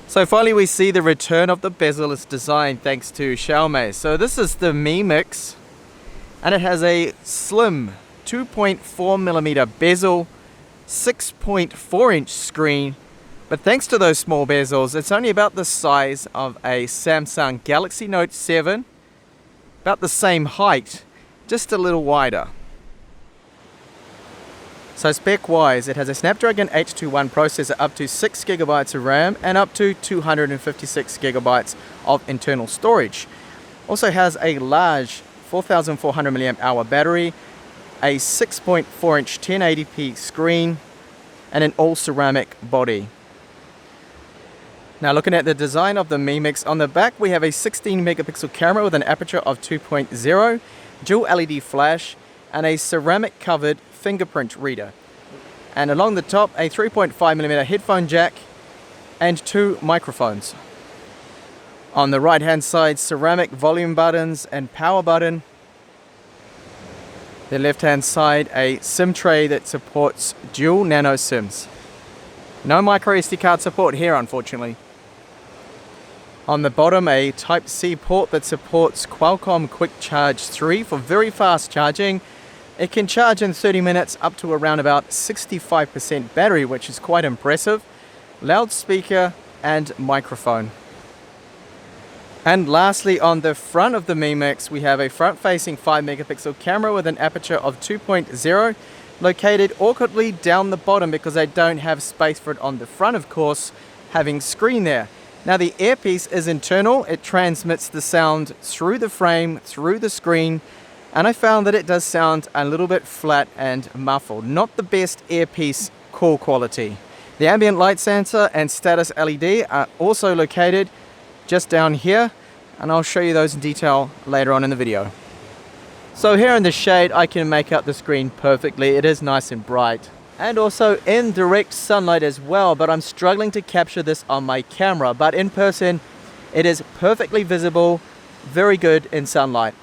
So finally we see the return of the bezel-less design thanks to Xiaomi. So this is the Mi Mix, and it has a slim 2.4mm bezel, 6.4-inch screen, but thanks to those small bezels, it's only about the size of a Samsung Galaxy Note 7, about the same height, just a little wider. So spec-wise, it has a Snapdragon 821 processor, up to 6GB of RAM and up to 256GB of internal storage. Also has a large 4400 mAh battery, a 6.4-inch 1080p screen, and an all-ceramic body. Now looking at the design of the Mi Mix, on the back we have a 16-megapixel camera with an aperture of 2.0, dual LED flash, and a ceramic-covered fingerprint reader. And along the top, a 3.5mm headphone jack and 2 microphones. On the right-hand side, ceramic volume buttons and power button. The left-hand side, a SIM tray that supports dual nano SIMs. No micro SD card support here, unfortunately. On the bottom, a Type-C port that supports Qualcomm Quick Charge 3 for very fast charging. It can charge in 30 minutes up to around about 65% battery, which is quite impressive. Loudspeaker and microphone. And lastly, on the front of the Mi Mix, we have a front-facing 5-megapixel camera with an aperture of 2.0, located awkwardly down the bottom because I don't have space for it on the front, of course, having screen there. Now the earpiece is internal. It transmits the sound through the frame, through the screen, and I found that it does sound a little bit flat and muffled. Not the best earpiece call quality. The ambient light sensor and status LED are also located just down here, and I'll show you those in detail later on in the video. So here in the shade I can make out the screen perfectly. It is nice and bright, and also in direct sunlight as well, but I'm struggling to capture this on my camera. But in person it is perfectly visible, very good in sunlight.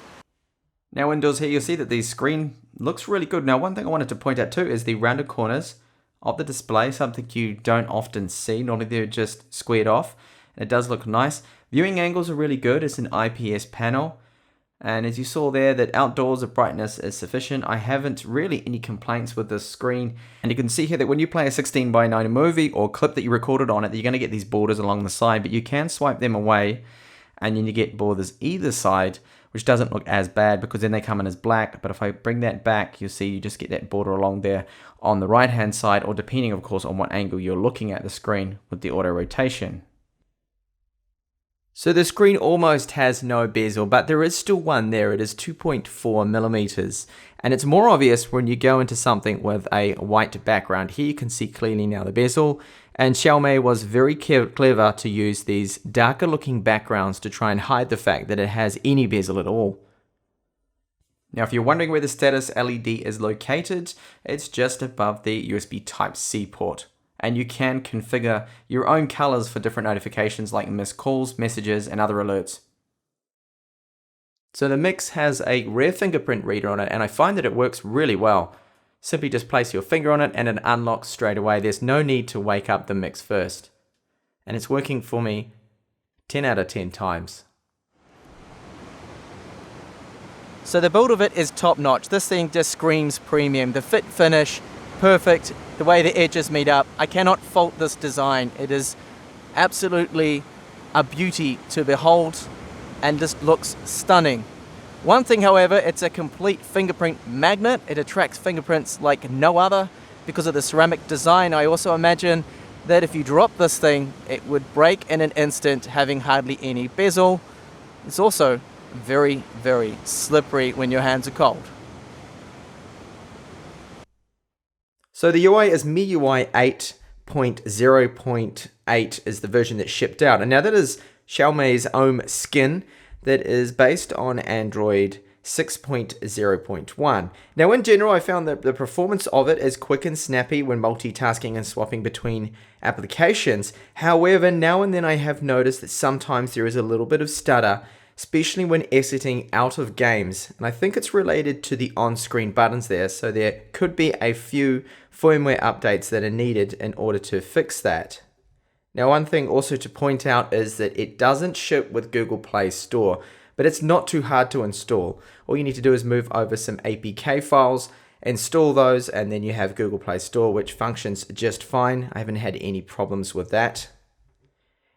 Now indoors here, you'll see that the screen looks really good. Now one thing I wanted to point out too is the rounded corners of the display, something you don't often see. Normally they're just squared off. It does look nice. Viewing angles are really good. It's an IPS panel. And as you saw there, that outdoors the brightness is sufficient. I haven't really any complaints with this screen. And you can see here that when you play a 16:9 movie or clip that you recorded on it, you're going to get these borders along the side, but you can swipe them away and then you get borders either side, which doesn't look as bad because then they come in as black. But if I bring that back, you'll see you just get that border along there on the right hand side, or depending of course on what angle you're looking at the screen with the auto rotation. So the screen almost has no bezel, but there is still one there. It is 2.4mm, and it's more obvious when you go into something with a white background. Here you can see clearly now the bezel, and Xiaomi was very clever to use these darker looking backgrounds to try and hide the fact that it has any bezel at all. Now if you're wondering where the status LED is located, it's just above the USB Type-C port. And you can configure your own colors for different notifications like missed calls, messages, and other alerts. So the Mix has a rear fingerprint reader on it, and I find that it works really well. Simply just place your finger on it and it unlocks straight away. There's no need to wake up the Mix first. And it's working for me 10 out of 10 times. So the build of it is top notch. This thing just screams premium. The fit finish, perfect. The way the edges meet up, I cannot fault this design. It is absolutely a beauty to behold and just looks stunning. One thing, however, it's a complete fingerprint magnet. It attracts fingerprints like no other because of the ceramic design. I also imagine that if you drop this thing, it would break in an instant, having hardly any bezel. It's also very, very slippery when your hands are cold. So the UI is MIUI 8.0.8 is the version that shipped out. And now that is Xiaomi's own skin that is based on Android 6.0.1. Now in general, I found that the performance of it is quick and snappy when multitasking and swapping between applications. However, now and then I have noticed that sometimes there is a little bit of stutter, especially when exiting out of games. And I think it's related to the on-screen buttons there, so there could be a few firmware updates that are needed in order to fix that. Now, one thing also to point out is that it doesn't ship with Google Play Store, but it's not too hard to install. All you need to do is move over some APK files, install those, and then you have Google Play Store, which functions just fine. I haven't had any problems with that.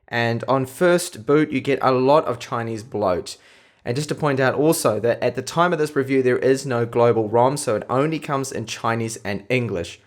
And on first boot, you get a lot of Chinese bloat. And just to point out also that at the time of this review, there is no global ROM, so it only comes in Chinese and English.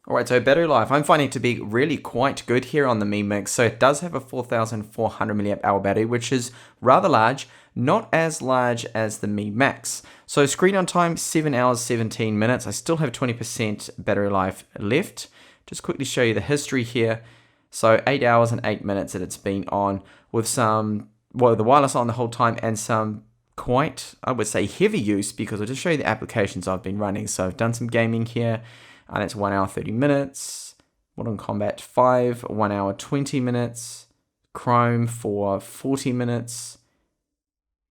Alright, so battery life, I'm finding to be really quite good here on the Mi Mix. So it does have a 4400 mAh battery, which is rather large, not as large as the Mi Max. So screen on time, 7 hours, 17 minutes. I still have 20% battery life left. Just quickly show you the history here. So 8 hours and 8 minutes that it's been on with some, well, the wireless on the whole time and some quite, I would say, heavy use, because I'll just show you the applications I've been running. So I've done some gaming here. And it's 1 hour 30 minutes, Modern Combat 5, 1 hour 20 minutes, Chrome for 40 minutes,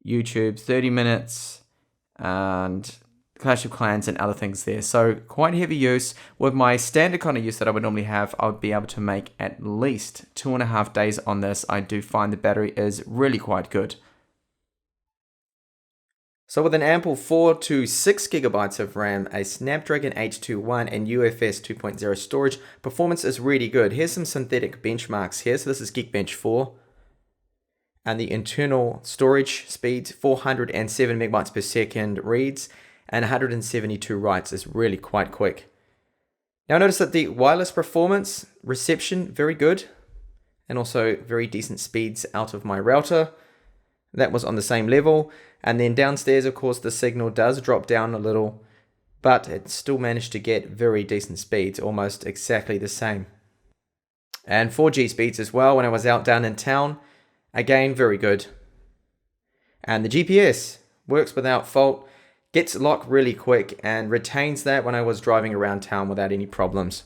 YouTube 30 minutes, and Clash of Clans and other things there. So quite heavy use. With my standard kind of use that I would normally have, I would be able to make at least 2.5 days on this. I do find the battery is really quite good. So with an ample 4 to 6 gigabytes of RAM, a Snapdragon 821 and UFS 2.0 storage, performance is really good. Here's some synthetic benchmarks here. So this is Geekbench 4. And the internal storage speeds, 407 megabytes per second reads, and 172 writes is really quite quick. Now notice that the wireless performance, reception, very good. And also very decent speeds out of my router. That was on the same level. And then downstairs, of course, the signal does drop down a little, but it still managed to get very decent speeds, almost exactly the same. And 4G speeds as well when I was out down in town. Again, very good. And the GPS works without fault, gets locked really quick, and retains that when I was driving around town without any problems.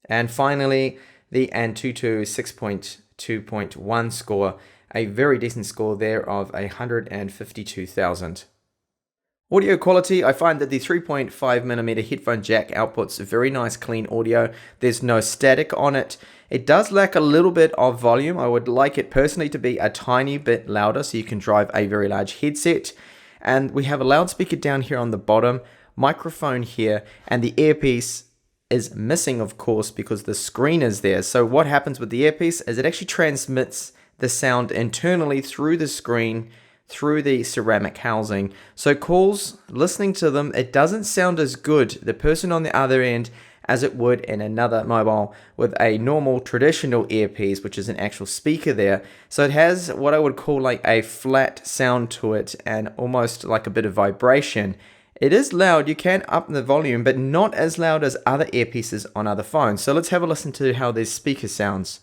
And finally, the Antutu 6.2.1 score. A very decent score there of 152,000. Audio quality, I find that the 3.5mm headphone jack outputs very nice clean audio. There's no static on it. It does lack a little bit of volume. I would like it personally to be a tiny bit louder so you can drive a very large headset. And we have a loudspeaker down here on the bottom, microphone here, and the earpiece is missing, of course, because the screen is there. So what happens with the earpiece is it actually transmits the sound internally through the screen, through the ceramic housing. So calls, listening to them, it doesn't sound as good, the person on the other end, as it would in another mobile with a normal traditional earpiece, which is an actual speaker there. So it has what I would call like a flat sound to it and almost like a bit of vibration. It is loud, you can up the volume, but not as loud as other earpieces on other phones. So let's have a listen to how this speaker sounds.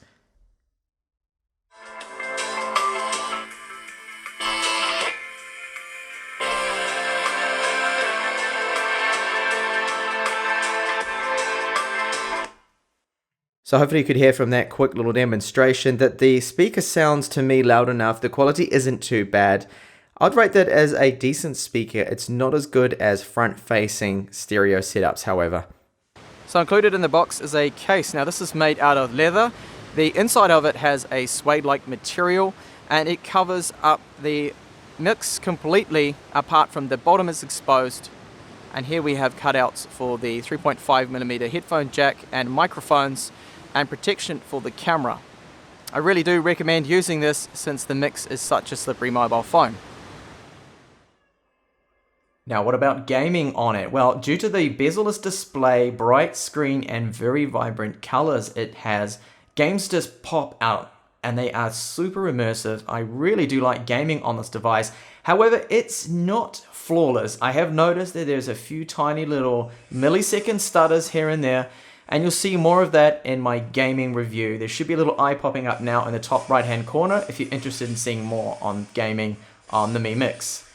So hopefully you could hear from that quick little demonstration that the speaker sounds to me loud enough. The quality isn't too bad. I'd rate that as a decent speaker. It's not as good as front-facing stereo setups, however. So included in the box is a case. Now this is made out of leather. The inside of it has a suede-like material and it covers up the Mix completely apart from the bottom is exposed. And here we have cutouts for the 3.5mm headphone jack and microphones and protection for the camera. I really do recommend using this since the Mix is such a slippery mobile phone. Now what about gaming on it? Well, due to the bezel-less display, bright screen and very vibrant colors it has, games just pop out and they are super immersive. I really do like gaming on this device. However, it's not flawless. I have noticed that there's a few tiny little millisecond stutters here and there, and you'll see more of that in my gaming review. There should be a little eye popping up now in the top right hand corner if you're interested in seeing more on gaming on the Mi Mix.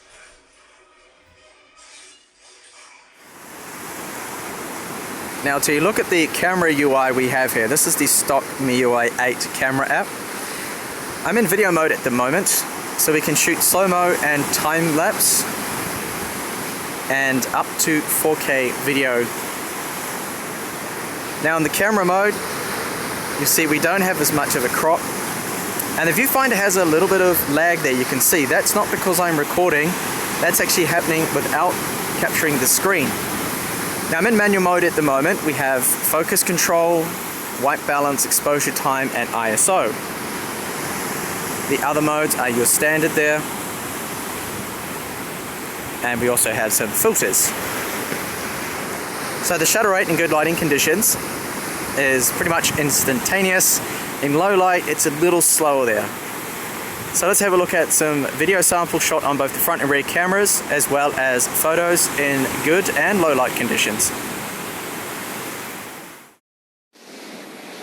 Now to look at the camera UI we have here, this is the stock MIUI 8 camera app. I'm in video mode at the moment, so we can shoot slow-mo and time-lapse and up to 4K video. Now in the camera mode, you see we don't have as much of a crop. And the viewfinder has a little bit of lag there, you can see. That's not because I'm recording, that's actually happening without capturing the screen. Now I'm in manual mode at the moment. We have focus control, white balance, exposure time, and ISO. The other modes are your standard there. And we also have some filters. So the shutter rate in good lighting conditions is pretty much instantaneous. In low light, it's a little slower there. So let's have a look at some video samples shot on both the front and rear cameras, as well as photos in good and low light conditions.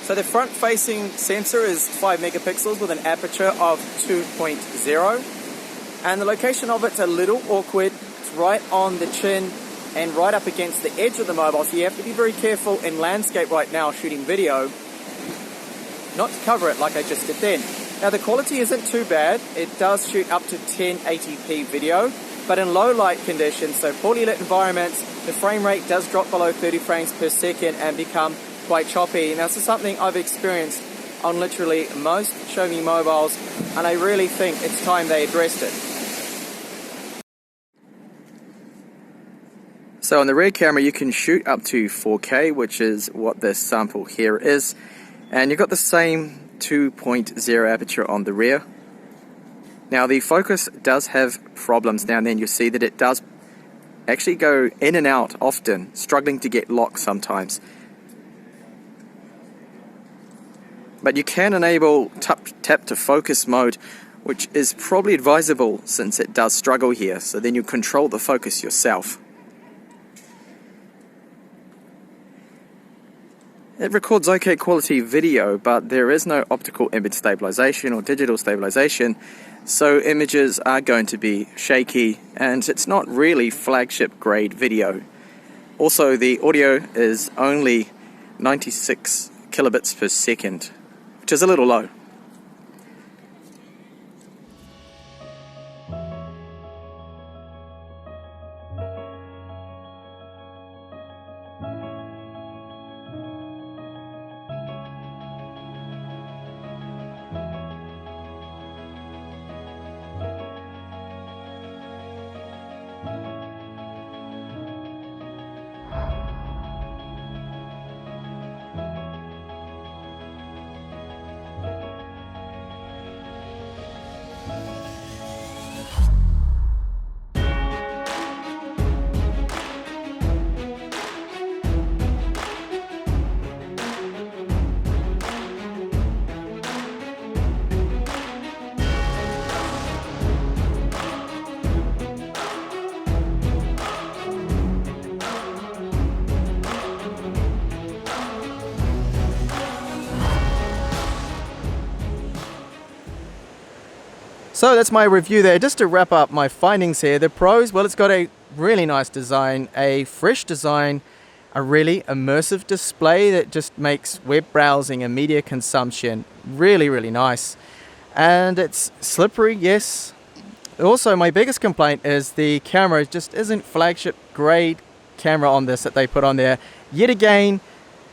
So the front facing sensor is 5 megapixels with an aperture of 2.0. And the location of it's a little awkward. It's right on the chin and right up against the edge of the mobile, so you have to be very careful in landscape right now shooting video not to cover it like I just did then. Now the quality isn't too bad. It does shoot up to 1080p video, but in low light conditions, so poorly lit environments, the frame rate does drop below 30 frames per second and become quite choppy. Now this is something I've experienced on literally most Xiaomi mobiles, and I really think it's time they addressed it. So on the rear camera you can shoot up to 4K, which is what this sample here is, and you've got the same 2.0 aperture on the rear. Now the focus does have problems now and then. You'll see that it does actually go in and out often, struggling to get locked sometimes. But you can enable tap to focus mode, which is probably advisable since it does struggle here, so then you control the focus yourself. It records okay quality video, but there is no optical image stabilization or digital stabilization, so images are going to be shaky, and it's not really flagship grade video. Also, the audio is only 96 kilobits per second, which is a little low. So that's my review there. Just to wrap up my findings here, the pros, well, it's got a really nice design, a fresh design, a really immersive display that just makes web browsing and media consumption really, really nice. And it's slippery, yes. Also, my biggest complaint is the camera just isn't flagship grade camera on this that they put on there. Yet again,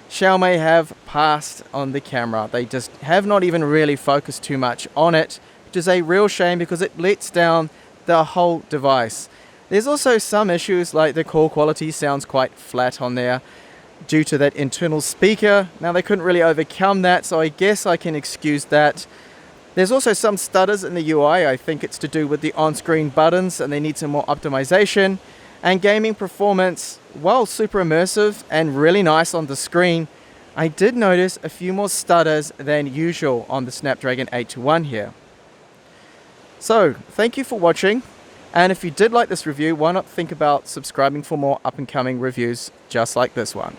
Xiaomi have passed on the camera. They just have not even really focused too much on it, which is a real shame because it lets down the whole device. There's also some issues like the call quality sounds quite flat on there due to that internal speaker. Now they couldn't really overcome that, so I guess I can excuse that. There's also some stutters in the UI. I think it's to do with the on-screen buttons and they need some more optimization. And gaming performance, while super immersive and really nice on the screen, I did notice a few more stutters than usual on the Snapdragon 821 here. So, thank you for watching, and if you did like this review, why not think about subscribing for more up-and-coming reviews just like this one.